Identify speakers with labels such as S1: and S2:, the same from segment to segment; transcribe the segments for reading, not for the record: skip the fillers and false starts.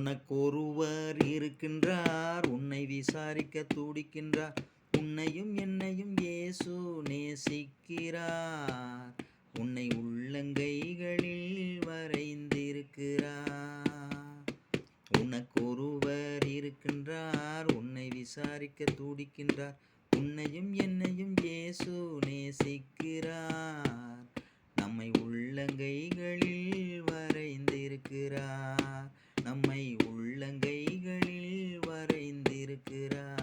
S1: உனக்கொருவர் இருக்கின்றார், உன்னை விசாரிக்க துடிக்கின்றார். உன்னையும் என்னையும் இயேசு நேசிக்கிறார். உன்னை உள்ளங்கைகளில் வரைந்திருக்கிறார். உனக்கொருவர் இருக்கின்றார், உன்னை விசாரிக்க துடிக்கின்றார். உன்னையும் என்னையும் இயேசு நேசிக்கிறார். நம்மை உள்ளங்கைகளில் வரைந்திருக்கிறார். நம்மை உள்ளங்கைகளில் வரைந்திருக்கிறார்.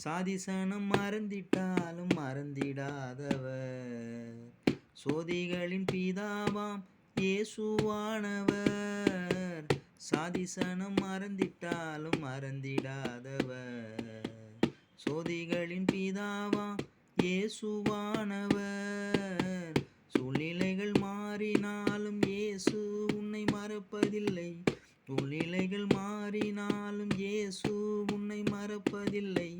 S1: சாதிசனம் மறந்திட்டாலும் மறந்திடாதவர், சோதிகளின் பிதாவாம் இயேசுவானவர். சாதிசனம் மறந்திட்டாலும் மறந்திடாதவர், சோதிகளின் பிதாவாம் இயேசுவானவர். சூழ்நிலைகள் மாறினாலும் இயேசு உன்னை மறப்பதில்லை. சூழ்நிலைகள் மாறினாலும் இயேசு உன்னை மறப்பதில்லை.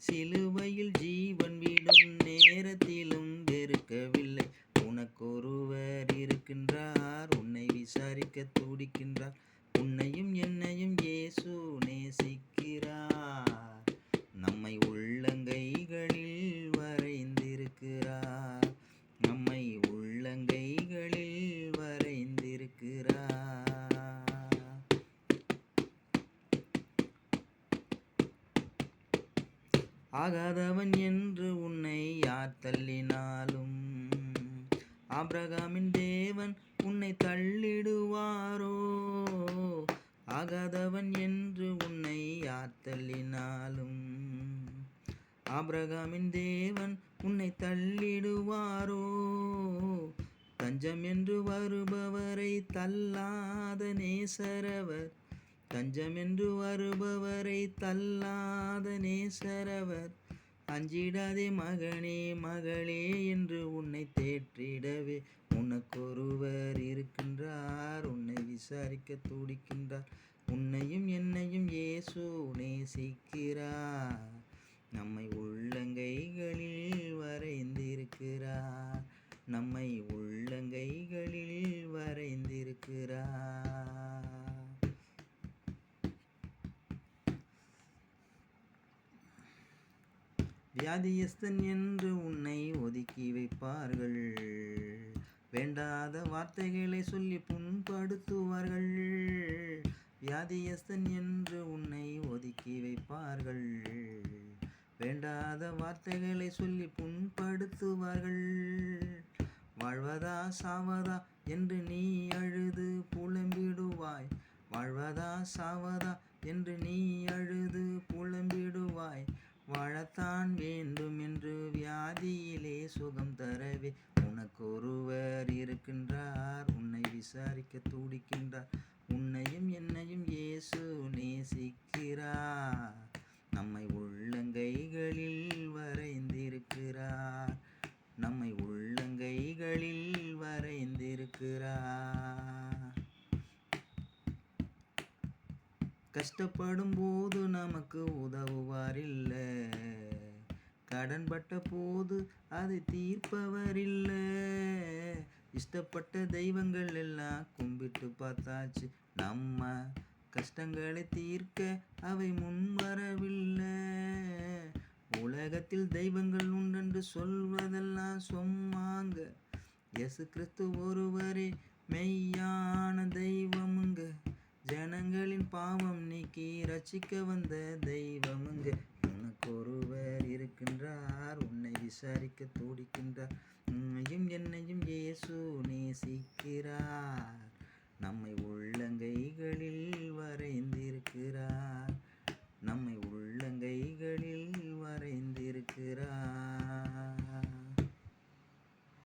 S1: சிலுவையில் ஜீவன் விடும் நேரத்திலும் வெறுக்கவில்லை. உனக்கொருவர் இருக்கின்றார், உன்னை விசாரிக்க துடிக்கின்றார். உன்னையும் என்னையும் இயேசு நேசிக்கிறார். நம்மை உள்ளங்கைகளில் வரைந்திருக்கிறார். நம்மை உள்ளங்கைகளில் வரைந்திருக்கிறார். ஆகாதவன் என்று உன்னை யார் தள்ளினாலும், ஆபிரகாமின் தேவன் உன்னை தள்ளிடுவாரோ? ஆகாதவன் என்று உன்னை யார் தள்ளினாலும், ஆபிரகாமின் தேவன் உன்னை தள்ளிடுவாரோ? தஞ்சம் என்று வருபவரை தள்ளாத நேசரவர். தஞ்சம் என்று வருபவரை தள்ளாத நேசரவர். அஞ்சிடாதே மகனே மகளே என்று உன்னை தேற்றிடவே உனக்கொருவர் இருக்கின்றார். உன்னை விசாரிக்க துடிக்கின்றார். உன்னையும் என்னையும் இயேசு நேசிக்கிறார். நம்மை உள்ளங்கைகளில் வரைந்திருக்கிறார். நம்மை உள்ளங்கைகளில் வரைந்திருக்கிறார். வியாதியஸ்தன் என்று உன்னை ஒதுக்கி வைப்பார்கள். வேண்டாத வார்த்தைகளை சொல்லி புண்படுத்துவார்கள். வியாதியஸ்தன் என்று உன்னை ஒதுக்கி வைப்பார்கள். வேண்டாத வார்த்தைகளை சொல்லி புண்படுத்துவார்கள். வாழ்வதா சாவதா என்று நீ அழுது புலம்பிடுவாய். வாழ்வதா சாவதா என்று நீ அழுது புலம்பிடுவாய். வாழத்தான் வேண்டும் என்று வியாதியிலே சுகம் தரவே உனக்கொருவர் இருக்கின்றார். உன்னை விசாரிக்க துடிக்கின்றார். உன்னையும் என்னையும் இயேசு நேசிக்கிறார். நம்மை உள்ளங்கைகளில் வரைந்திருக்கிறார். நம்மை உள்ளங்கைகளில் வரைந்திருக்கிறார். கஷ்டப்படும் போது நமக்கு உதவுவாரில்லை. கடன்பட்ட போது அதை தீர்ப்பவரில்லை. இஷ்டப்பட்ட தெய்வங்கள் எல்லாம் கும்பிட்டு பார்த்தாச்சு. நம்ம கஷ்டங்களை தீர்க்க அவை முன்வரவில்லை. உலகத்தில் தெய்வங்கள் உண்டென்று சொல்வதெல்லாம் சொம்மாங்க. இயேசு கிறிஸ்து ஒருவரே மெய்யான தெய்வமுங்க. ஜனங்களின் பாவம் நீக்கி ரட்சிக்க வந்த தெய்வமுங்க. உனக்கொருவர் இருக்கின்றார். உன்னை விசாரிக்க துடிக்கின்றார். உன்னையும் என்னையும் இயேசு நேசிக்கிறார். நம்மை உள்ளங்கைகளில் வரைந்திருக்கிறார். நம்மை